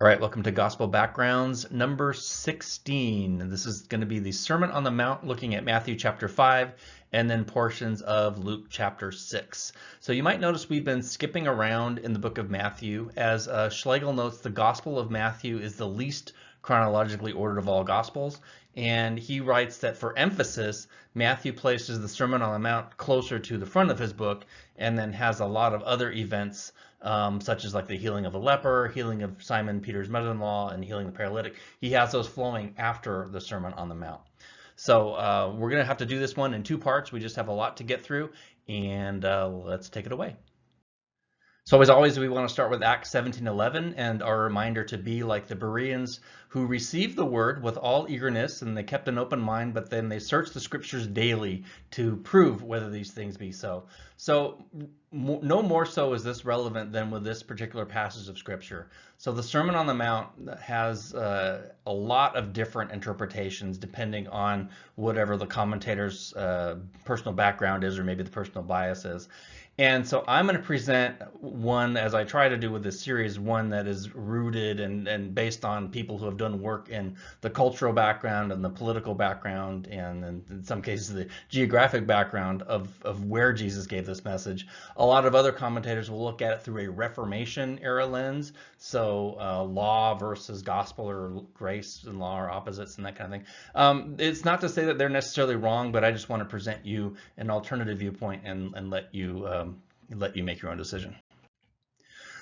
All right, welcome to Gospel Backgrounds number 16. This is going to be the Sermon on the Mount looking at Matthew chapter 5 and then portions of Luke chapter 6. So you might notice we've been skipping around in the book of Matthew. As Schlegel notes, the Gospel of Matthew is the least chronologically ordered of all Gospels. And he writes that for emphasis, Matthew places the Sermon on the Mount closer to the front of his book and then has a lot of other events such as like the healing of a leper, healing of Simon Peter's mother-in-law, and healing the paralytic. He has those flowing after the Sermon on the Mount. So we're going to have to do this one in two parts. We just have a lot to get through, and let's take it away. So as always, we want to start with Acts 17:11 and our reminder to be like the Bereans who received the word with all eagerness, and they kept an open mind, but then they searched the scriptures daily to prove whether these things be so. So no more so is this relevant than with this particular passage of scripture. So the Sermon on the Mount has a lot of different interpretations depending on whatever the commentator's personal background is, or maybe the personal bias is. And so I'm going to present one, as I try to do with this series, one that is rooted and based on people who have done work in the cultural background and the political background and in some cases the geographic background of where Jesus gave this message. A lot of other commentators will look at it through a Reformation era lens, so law versus gospel, or grace and law are opposites and that kind of thing. It's not to say that they're necessarily wrong, but I just want to present you an alternative viewpoint and let you make your own decision.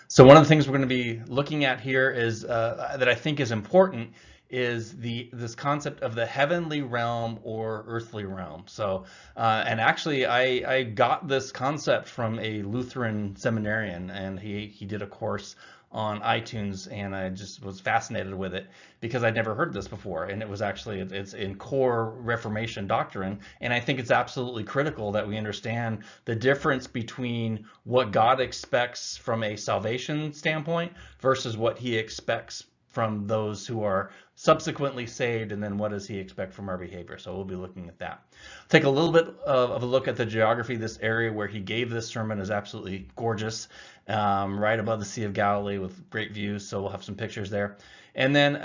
So one of the things we're going to be looking at here is that I think is important is this concept of the heavenly realm or earthly realm. So and actually I got this concept from a Lutheran seminarian, and he did a course on iTunes, and I just was fascinated with it because I'd never heard this before, and it's in core Reformation doctrine, and I think it's absolutely critical that we understand the difference between what God expects from a salvation standpoint versus what he expects from those who are subsequently saved, and then what does he expect from our behavior. So we'll be looking at that. Take a little bit of a look at the geography. This area where he gave this sermon is absolutely gorgeous, right above the Sea of Galilee with great views, so we'll have some pictures there. And then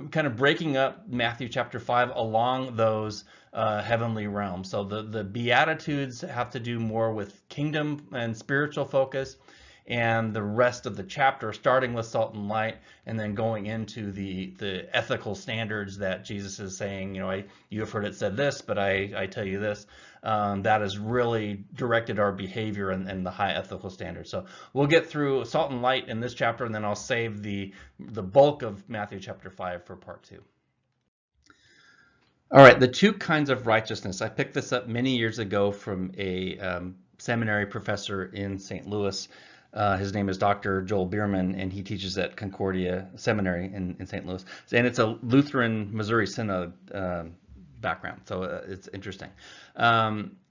kind of breaking up Matthew chapter 5 along those heavenly realms. So the Beatitudes have to do more with kingdom and spiritual focus, and the rest of the chapter, starting with salt and light, and then going into the ethical standards that Jesus is saying, you have heard it said this, but I tell you this. That has really directed our behavior and the high ethical standards. So we'll get through salt and light in this chapter, and then I'll save the bulk of Matthew chapter 5 for part 2. All right, the two kinds of righteousness. I picked this up many years ago from a seminary professor in St. Louis. His name is Dr. Joel Bierman, and he teaches at Concordia Seminary in St. Louis. And it's a Lutheran Missouri Synod background, so it's interesting.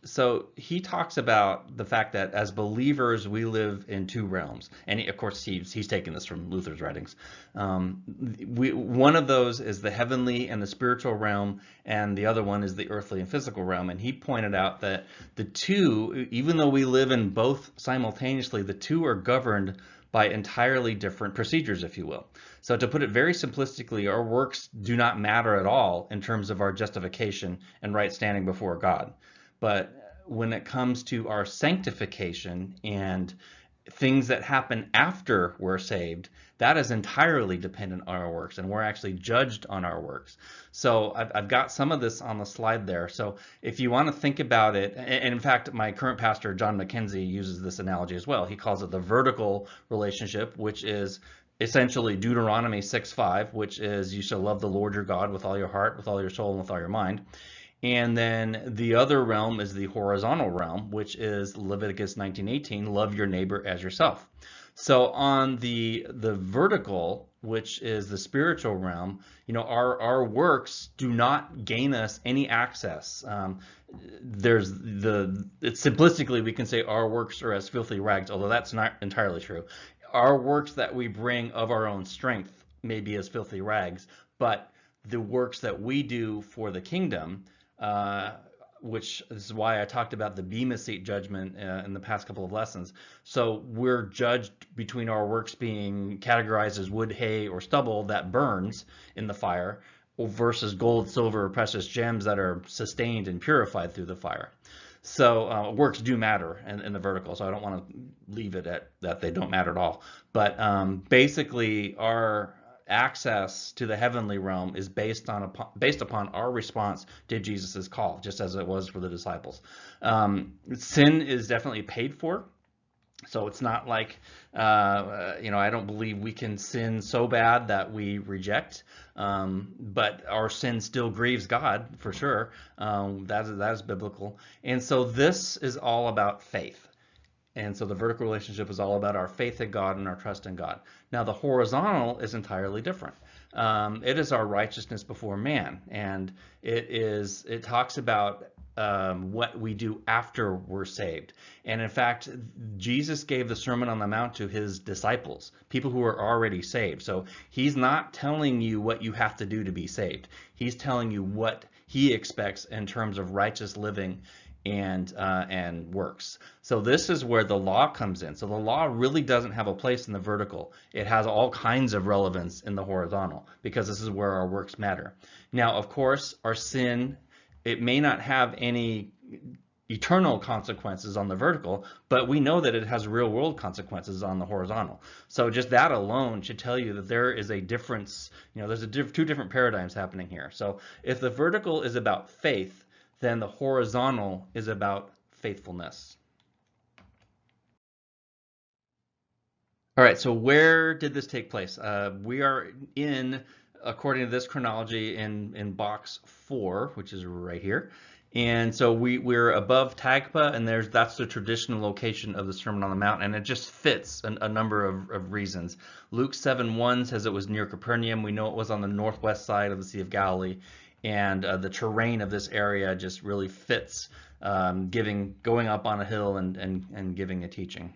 So he talks about the fact that as believers we live in two realms, and of course he's taken this from Luther's writings. One of those is the heavenly and the spiritual realm, and the other one is the earthly and physical realm. And he pointed out that the two, even though we live in both simultaneously, the two are governed by entirely different procedures, if you will. So to put it very simplistically, our works do not matter at all in terms of our justification and right standing before God. But when it comes to our sanctification and things that happen after we're saved, that is entirely dependent on our works, and we're actually judged on our works. So I've got some of this on the slide there. So if you want to think about it, and in fact, my current pastor, John McKenzie, uses this analogy as well. He calls it the vertical relationship, which is essentially Deuteronomy 6:5, which is you shall love the Lord your God with all your heart, with all your soul, and with all your mind. And then the other realm is the horizontal realm, which is Leviticus 19:18, love your neighbor as yourself. So on the vertical, which is the spiritual realm, our works do not gain us any access. Simplistically, we can say our works are as filthy rags, although that's not entirely true. Our works that we bring of our own strength may be as filthy rags, but the works that we do for the kingdom which is why I talked about the Bema Seat judgment in the past couple of lessons. So we're judged between our works being categorized as wood, hay, or stubble that burns in the fire versus gold, silver, or precious gems that are sustained and purified through the fire. So works do matter in the vertical, so I don't want to leave it at that they don't matter at all. But basically, our access to the heavenly realm is based upon our response to Jesus's call, just as it was for the disciples. Sin is definitely paid for. So it's not like, I don't believe we can sin so bad that we reject, but our sin still grieves God for sure. That is biblical. And so this is all about faith. And so the vertical relationship is all about our faith in God and our trust in God. Now the horizontal is entirely different. It is our righteousness before man, and it talks about what we do after we're saved. And in fact, Jesus gave the Sermon on the Mount to his disciples, people who are already saved. So he's not telling you what you have to do to be saved. He's telling you what he expects in terms of righteous living and works. So this is where the law comes in. So the law really doesn't have a place in the vertical. It has all kinds of relevance in the horizontal because this is where our works matter. Now, of course, our sin, it may not have any eternal consequences on the vertical, but we know that it has real world consequences on the horizontal. So just that alone should tell you that there is a difference. There's two different paradigms happening here. So if the vertical is about faith, then the horizontal is about faithfulness. All right, so where did this take place? We are according to this chronology, in box 4, which is right here. And so we're above Tagpa, and that's the traditional location of the Sermon on the Mount, and it just fits a number of reasons. Luke 7:1 says it was near Capernaum. We know it was on the northwest side of the Sea of Galilee. And the terrain of this area just really fits going up on a hill and giving a teaching.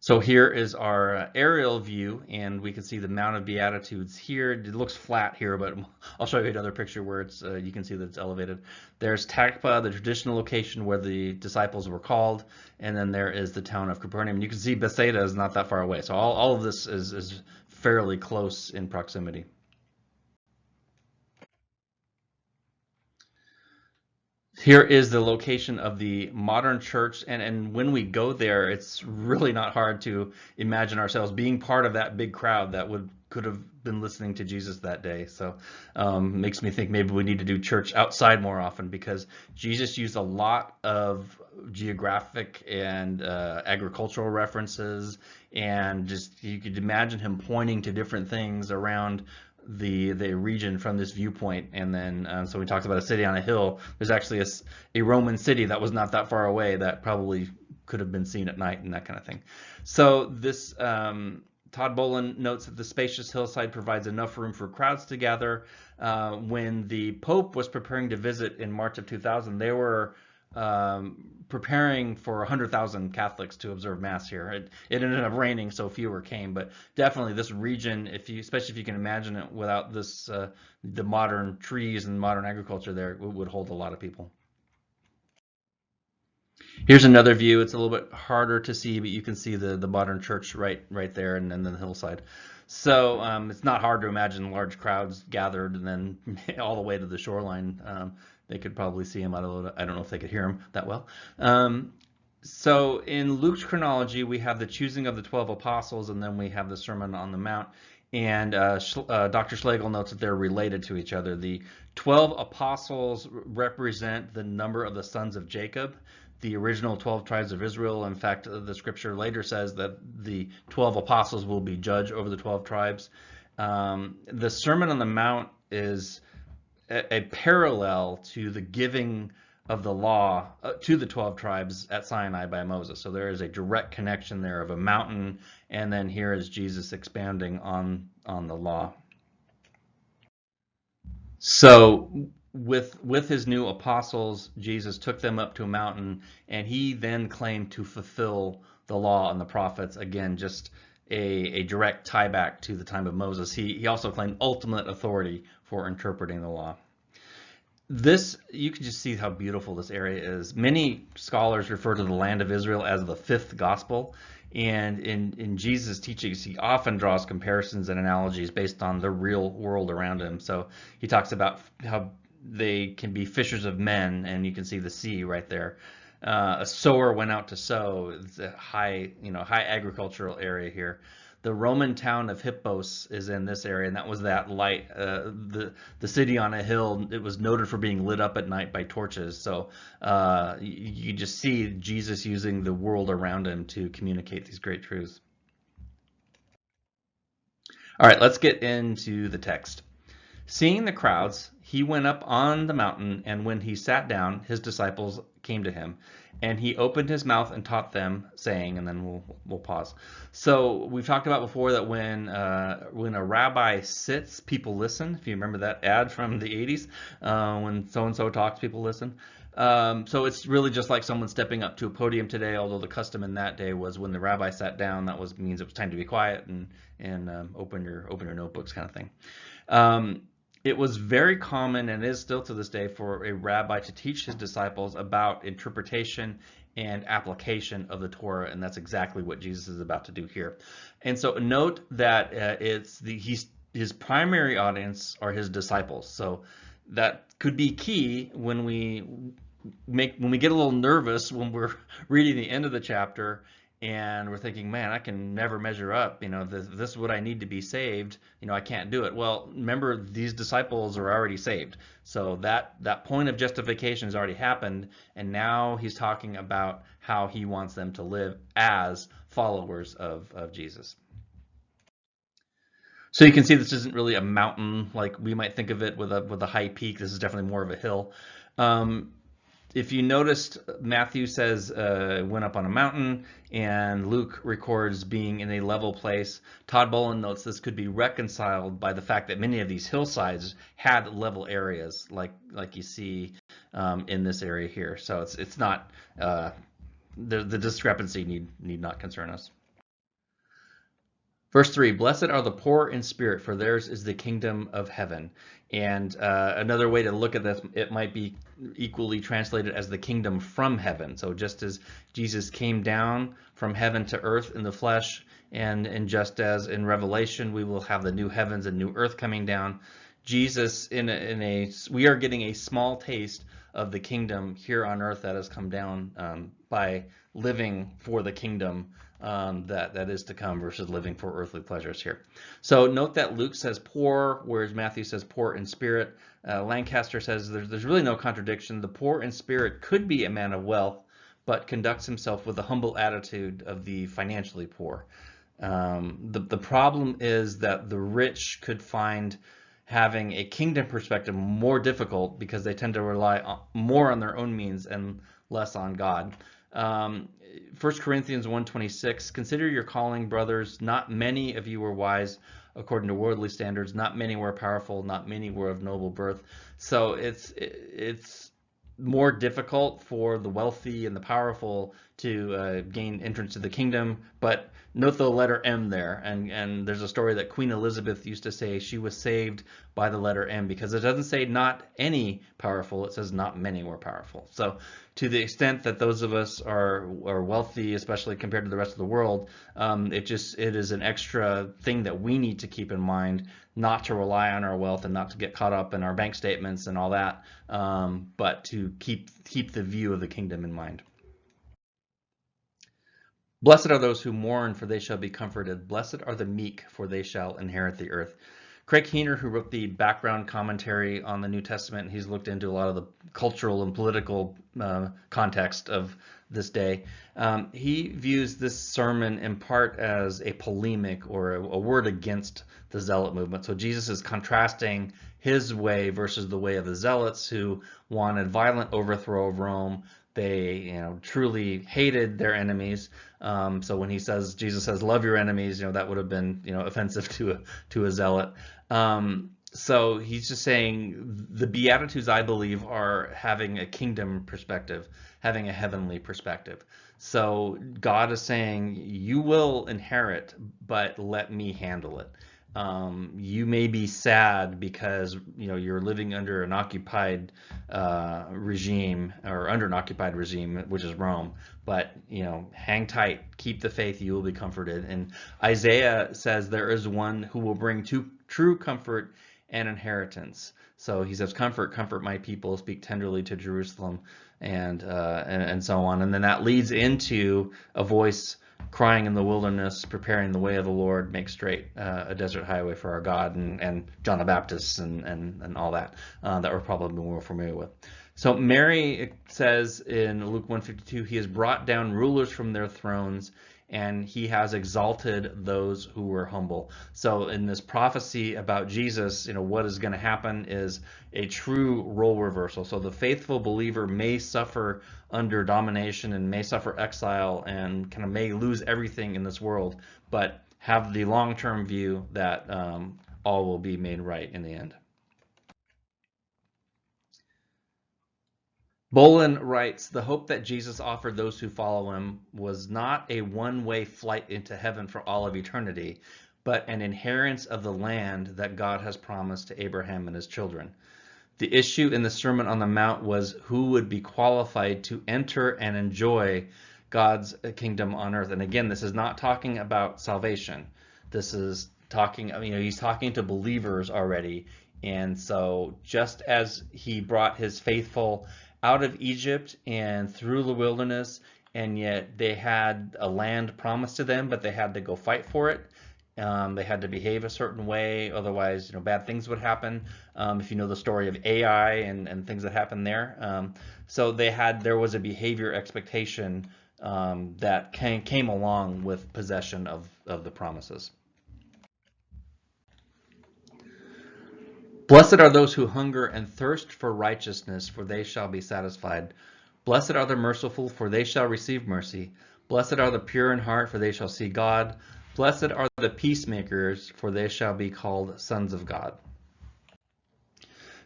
So here is our aerial view, and we can see the Mount of Beatitudes here. It looks flat here, but I'll show you another picture where you can see that it's elevated. There's Tagpa, the traditional location where the disciples were called, and then there is the town of Capernaum. You can see Bethsaida is not that far away, so all of this is fairly close in proximity. Here is the location of the modern church, and when we go there, it's really not hard to imagine ourselves being part of that big crowd that could have been listening to Jesus that day. So makes me think maybe we need to do church outside more often, because Jesus used a lot of geographic and agricultural references, and just you could imagine him pointing to different things around the region from this viewpoint. And then so we talked about a city on a hill. There's actually a Roman city that was not that far away that probably could have been seen at night and that kind of thing. So this Todd Bolin notes that the spacious hillside provides enough room for crowds to gather. When the Pope was preparing to visit in March of 2000, they were preparing for 100,000 Catholics to observe Mass here. It ended up raining, so fewer came, but definitely this region, especially if you can imagine it without this, the modern trees and modern agriculture there, it would hold a lot of people. Here's another view. It's a little bit harder to see, but you can see the modern church right there, and then the hillside. So it's not hard to imagine large crowds gathered and then all the way to the shoreline. They could probably see him. I don't know if they could hear him that well. So in Luke's chronology, we have the choosing of the 12 apostles, and then we have the Sermon on the Mount. And Dr. Schlegel notes that they're related to each other. The 12 apostles represent the number of the sons of Jacob, the original 12 tribes of Israel. In fact, the scripture later says that the 12 apostles will be judge over the 12 tribes. The Sermon on the Mount is a parallel to the giving of the law to the 12 tribes at Sinai by Moses. So there is a direct connection there of a mountain, and then here is Jesus expounding on the law. So with his new apostles, Jesus took them up to a mountain, and he then claimed to fulfill the law and the prophets. Again, just a direct tie back to the time of Moses. He also claimed ultimate authority for interpreting the law. This, you can just see how beautiful this area is. Many scholars refer to the land of Israel as the fifth gospel. And in Jesus' teachings, he often draws comparisons and analogies based on the real world around him. So he talks about how they can be fishers of men, and you can see the sea right there. A sower went out to sow. It's a high, high agricultural area here. The Roman town of Hippos is in this area, and that was that light. The city on a hill. It was noted for being lit up at night by torches. So you just see Jesus using the world around him to communicate these great truths. All right, let's get into the text. Seeing the crowds, he went up on the mountain, and when he sat down, his disciples came to him, and he opened his mouth and taught them, saying, and then we'll pause. So we've talked about before that when a rabbi sits, people listen. If you remember that ad from the 80s, when so and so talks, people listen. So it's really just like someone stepping up to a podium today, although the custom in that day was when the rabbi sat down, that means it was time to be quiet and open your notebooks, kind of thing. It was very common, and is still to this day, for a rabbi to teach his disciples about interpretation and application of the Torah, and that's exactly what Jesus is about to do here. And so note that his primary audience are his disciples. So that could be key when we get a little nervous when we're reading the end of the chapter and we're thinking, man, I can never measure up. This is what I need to be saved. I can't do it. Well, remember, these disciples are already saved. So that point of justification has already happened, and now he's talking about how he wants them to live as followers of Jesus. So you can see this isn't really a mountain like we might think of it with a high peak. This is definitely more of a hill. If you noticed, Matthew says went up on a mountain, and Luke records being in a level place. Todd Bolin notes this could be reconciled by the fact that many of these hillsides had level areas, like you see in this area here. So it's not the discrepancy need not concern us. Verse 3, blessed are the poor in spirit, for theirs is the kingdom of heaven. And another way to look at this, it might be equally translated as the kingdom from heaven. So just as Jesus came down from heaven to earth in the flesh, and just as in Revelation we will have the new heavens and new earth coming down, Jesus, we are getting a small taste of the kingdom here on earth that has come down by living for the kingdom that is to come versus living for earthly pleasures here. So note that Luke says poor, whereas Matthew says poor in spirit. Lancaster says there's really no contradiction. The poor in spirit could be a man of wealth, but conducts himself with a humble attitude of the financially poor. The problem is that the rich could find having a kingdom perspective more difficult because they tend to rely more on their own means and less on God. 1 Corinthians 1:26, consider your calling, brothers. Not many of you were wise according to worldly standards. Not many were powerful. Not many were of noble birth. So it's more difficult for the wealthy and the powerful to gain entrance to the kingdom. But note the letter M there, and there's a story that Queen Elizabeth used to say she was saved by the letter M, because it doesn't say not any powerful, it says not many were powerful. So to the extent that those of us are wealthy, especially compared to the rest of the world, it is an extra thing that we need to keep in mind, not to rely on our wealth and not to get caught up in our bank statements and all that, but to keep the view of the kingdom in mind. Blessed are those who mourn, for they shall be comforted. Blessed are the meek, for they shall inherit the earth. Craig Heener, who wrote the background commentary on the New Testament, he's looked into a lot of the cultural and political context of this day. He views this sermon in part as a polemic or a word against the zealot movement. So Jesus is contrasting his way versus the way of the zealots, who wanted violent overthrow of Rome. They, truly hated their enemies. So when Jesus says, "Love your enemies," that would have been, offensive to a zealot. So he's just saying the Beatitudes, I believe, are having a kingdom perspective, having a heavenly perspective. So God is saying, you will inherit, but let me handle it. you may be sad because you're living under an occupied regime, or under an occupied regime, which is Rome. But hang tight, keep the faith, you will be comforted. And Isaiah says there is one who will bring true comfort and inheritance. So he says, "Comfort, comfort my people, speak tenderly to Jerusalem," and so on. And then that leads into a voice crying in the wilderness, preparing the way of the Lord, make straight a desert highway for our God, and John the Baptist and all that that we're probably more familiar with. So Mary says in Luke 1:52, he has brought down rulers from their thrones, and he has exalted those who were humble. So in this prophecy about Jesus, what is going to happen is a true role reversal. So the faithful believer may suffer under domination and may suffer exile and kind of may lose everything in this world, but have the long-term view that all will be made right in the end. Bolin writes, the hope that Jesus offered those who follow him was not a one-way flight into heaven for all of eternity, but an inheritance of the land that God has promised to Abraham and his children. The issue in the Sermon on the Mount was who would be qualified to enter and enjoy God's kingdom on earth. And again, this is not talking about salvation. This is talking, he's talking to believers already. And so just as he brought his faithful out of Egypt and through the wilderness, and yet they had a land promised to them, but they had to go fight for it. They had to behave a certain way, otherwise, bad things would happen. If you know the story of Ai and things that happened there, so there was a behavior expectation that came along with possession of the promises. Blessed are those who hunger and thirst for righteousness, for they shall be satisfied. Blessed are the merciful, for they shall receive mercy. Blessed are the pure in heart, for they shall see God. Blessed are the peacemakers, for they shall be called sons of God.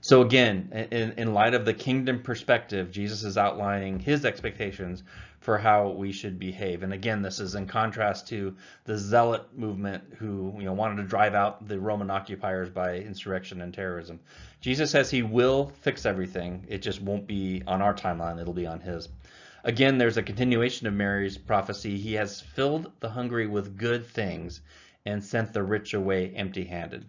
So again, in light of the kingdom perspective, Jesus is outlining his expectations for how we should behave. And again, this is in contrast to the zealot movement who wanted to drive out the Roman occupiers by insurrection and terrorism. Jesus says he will fix everything. It just won't be on our timeline. It'll be on his. Again, there's a continuation of Mary's prophecy. He has filled the hungry with good things and sent the rich away empty-handed.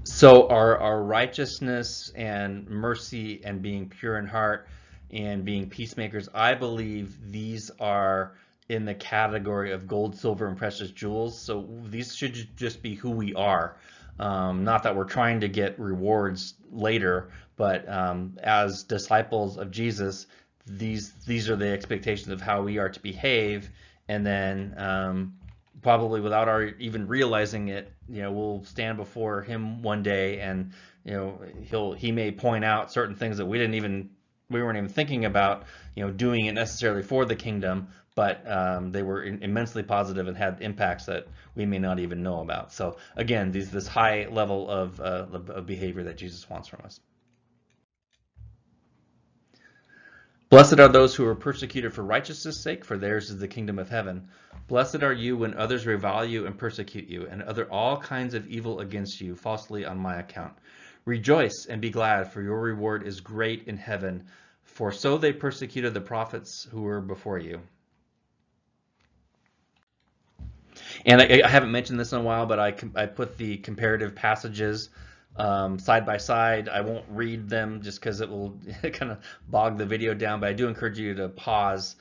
So our righteousness and mercy and being pure in heart and being peacemakers, I believe these are in the category of gold, silver, and precious jewels. So these should just be who we are. Not that we're trying to get rewards later, but as disciples of Jesus, these are the expectations of how we are to behave. And then probably without our even realizing it, we'll stand before him one day, and he may point out certain things that we weren't even thinking about, doing it necessarily for the kingdom, but they were immensely positive and had impacts that we may not even know about. So again, this high level of behavior that Jesus wants from us. Blessed are those who are persecuted for righteousness' sake, for theirs is the kingdom of heaven. Blessed are you when others revile you and persecute you, and utter all kinds of evil against you falsely on my account. Rejoice and be glad, for your reward is great in heaven, for so they persecuted the prophets who were before you. And I haven't mentioned this in a while, but I put the comparative passages side by side. I won't read them just because it will kind of bog the video down, but I do encourage you to pause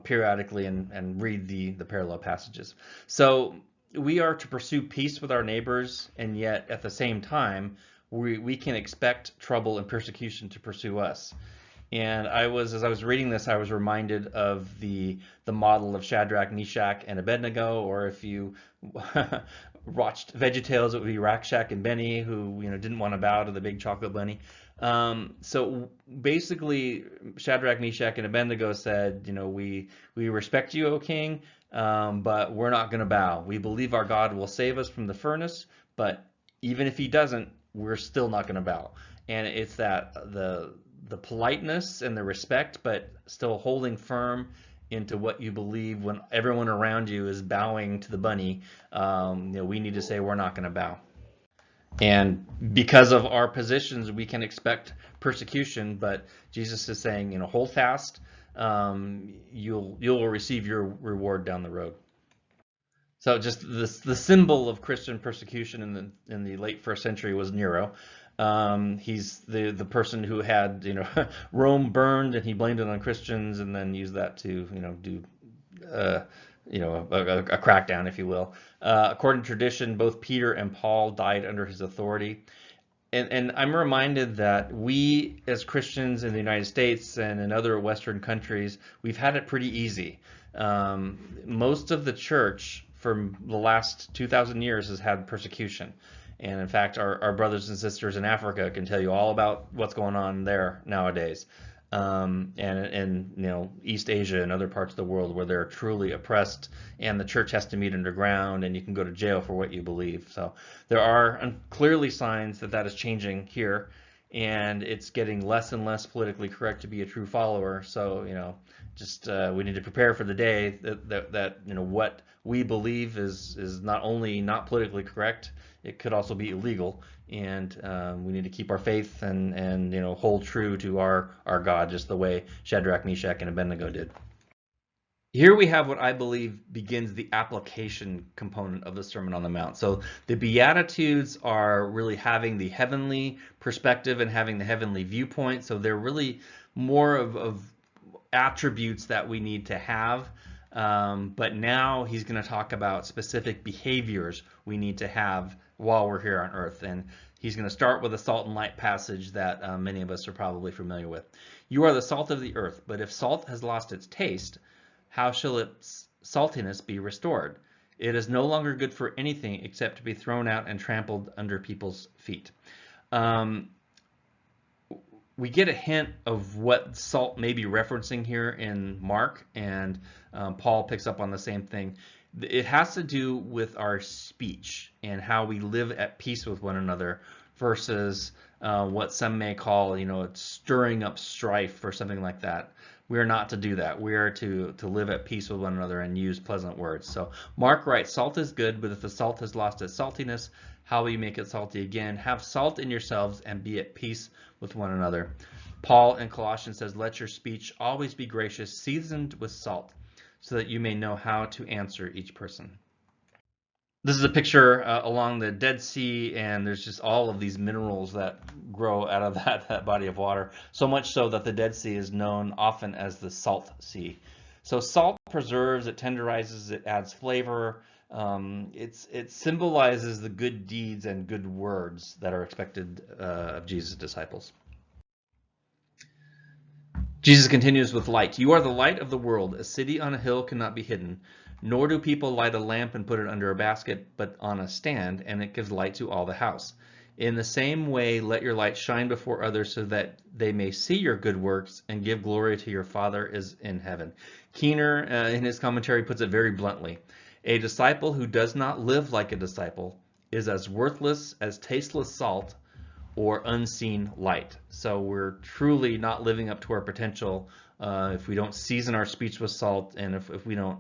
periodically and read the parallel passages. So we are to pursue peace with our neighbors, and yet at the same time, we can expect trouble and persecution to pursue us. And as I was reading this, I was reminded of the model of Shadrach, Meshach, and Abednego, or if you watched VeggieTales, it would be Rakshak and Benny, who didn't want to bow to the big chocolate bunny. So basically, Shadrach, Meshach, and Abednego said, we respect you, O king, but we're not going to bow. We believe our God will save us from the furnace, but even if he doesn't, we're still not going to bow. And it's that the politeness and the respect, but still holding firm into what you believe when everyone around you is bowing to the bunny. We need to say we're not going to bow. And because of our positions, we can expect persecution, but Jesus is saying, hold fast. You'll receive your reward down the road. So just the symbol of Christian persecution in the late first century was Nero. He's the person who had Rome burned, and he blamed it on Christians, and then used that to do a crackdown, if you will. According to tradition, both Peter and Paul died under his authority. And I'm reminded that we as Christians in the United States and in other Western countries, we've had it pretty easy. Most of the church for the last 2,000 years has had persecution. And in fact, our brothers and sisters in Africa can tell you all about what's going on there nowadays. And in East Asia and other parts of the world where they're truly oppressed, and the church has to meet underground, and you can go to jail for what you believe. So there are clearly signs that is changing here, and it's getting less and less politically correct to be a true follower. So we need to prepare for the day that what we believe is not only not politically correct, it could also be illegal, and we need to keep our faith and hold true to our God, just the way Shadrach, Meshach, and Abednego did. Here we have what I believe begins the application component of the Sermon on the Mount. So the Beatitudes are really having the heavenly perspective and having the heavenly viewpoint. So they're really more of attributes that we need to have. But now he's going to talk about specific behaviors we need to have while we're here on earth. And he's going to start with a salt and light passage that many of us are probably familiar with. You are the salt of the earth, but if salt has lost its taste, how shall its saltiness be restored? It is no longer good for anything except to be thrown out and trampled under people's feet. We get a hint of what salt may be referencing here in Mark, and Paul picks up on the same thing. It has to do with our speech and how we live at peace with one another versus what some may call, stirring up strife or something like that. We are not to do that. We are to live at peace with one another and use pleasant words. So Mark writes, salt is good, but if the salt has lost its saltiness, how will you make it salty again? Have salt in yourselves and be at peace with one another. Paul in Colossians says, let your speech always be gracious, seasoned with salt, so that you may know how to answer each person. This is a picture along the Dead Sea, and there's just all of these minerals that grow out of that body of water, so much so that the Dead Sea is known often as the Salt Sea. So salt preserves, it tenderizes, it adds flavor. It symbolizes the good deeds and good words that are expected of Jesus' disciples. Jesus continues with light. You are the light of the world. A city on a hill cannot be hidden. Nor do people light a lamp and put it under a basket, but on a stand, and it gives light to all the house. In the same way, let your light shine before others so that they may see your good works and give glory to your Father is in heaven. Keener, in his commentary, puts it very bluntly. A disciple who does not live like a disciple is as worthless as tasteless salt or unseen light. So we're truly not living up to our potential if we don't season our speech with salt, and if we don't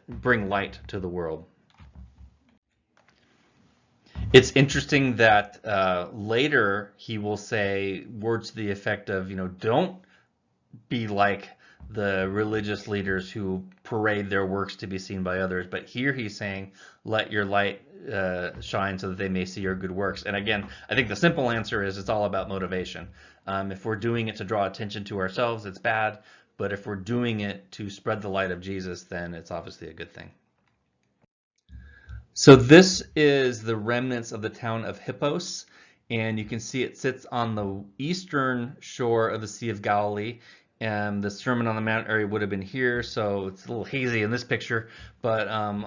bring light to the world. It's interesting that later he will say words to the effect of, don't be like the religious leaders who parade their works to be seen by others. But here he's saying, let your light shine so that they may see your good works. And again, I think the simple answer is it's all about motivation. If we're doing it to draw attention to ourselves, it's bad. But if we're doing it to spread the light of Jesus, then it's obviously a good thing. So this is the remnants of the town of Hippos, and you can see it sits on the eastern shore of the Sea of Galilee. And the Sermon on the Mount area would have been here, so it's a little hazy in this picture, but on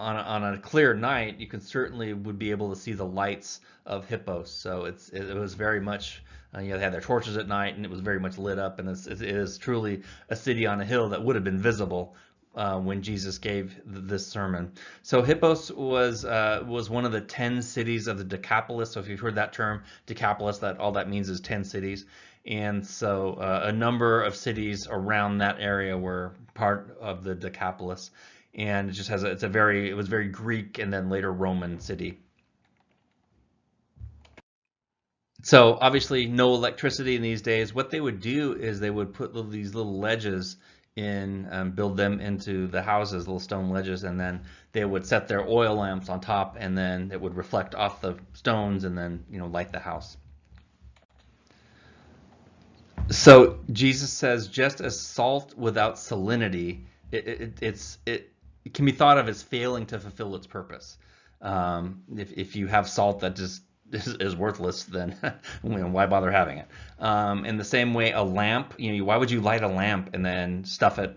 a clear night, you can certainly would be able to see the lights of Hippos. So it was very much, they had their torches at night, and it was very much lit up, and it is truly a city on a hill that would have been visible when Jesus gave this sermon. So Hippos was one of the 10 cities of the Decapolis. So if you've heard that term, Decapolis, all that means is 10 cities. And so a number of cities around that area were part of the Decapolis, and it just has it was very Greek and then later Roman city. So obviously no electricity in these days. What they would do is they would put these little ledges in, build them into the houses, little stone ledges, and then they would set their oil lamps on top, and then it would reflect off the stones, and then light the house. So Jesus says, just as salt without salinity, it can be thought of as failing to fulfill its purpose. If you have salt that just is worthless, then why bother having it? In the same way, a lamp, why would you light a lamp and then stuff it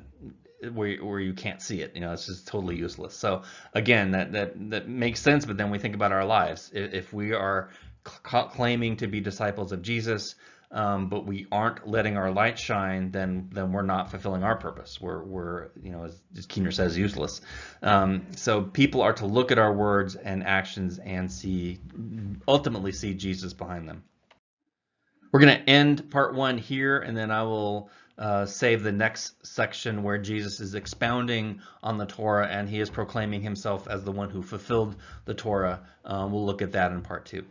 where you can't see it? It's just totally useless. So again, that makes sense, but then we think about our lives. If we are claiming to be disciples of Jesus, but we aren't letting our light shine, then we're not fulfilling our purpose. We're as Keener says, useless. So people are to look at our words and actions and ultimately see Jesus behind them. We're going to end part 1 here, and then I will save the next section where Jesus is expounding on the Torah and he is proclaiming himself as the one who fulfilled the Torah. We'll look at that in part 2.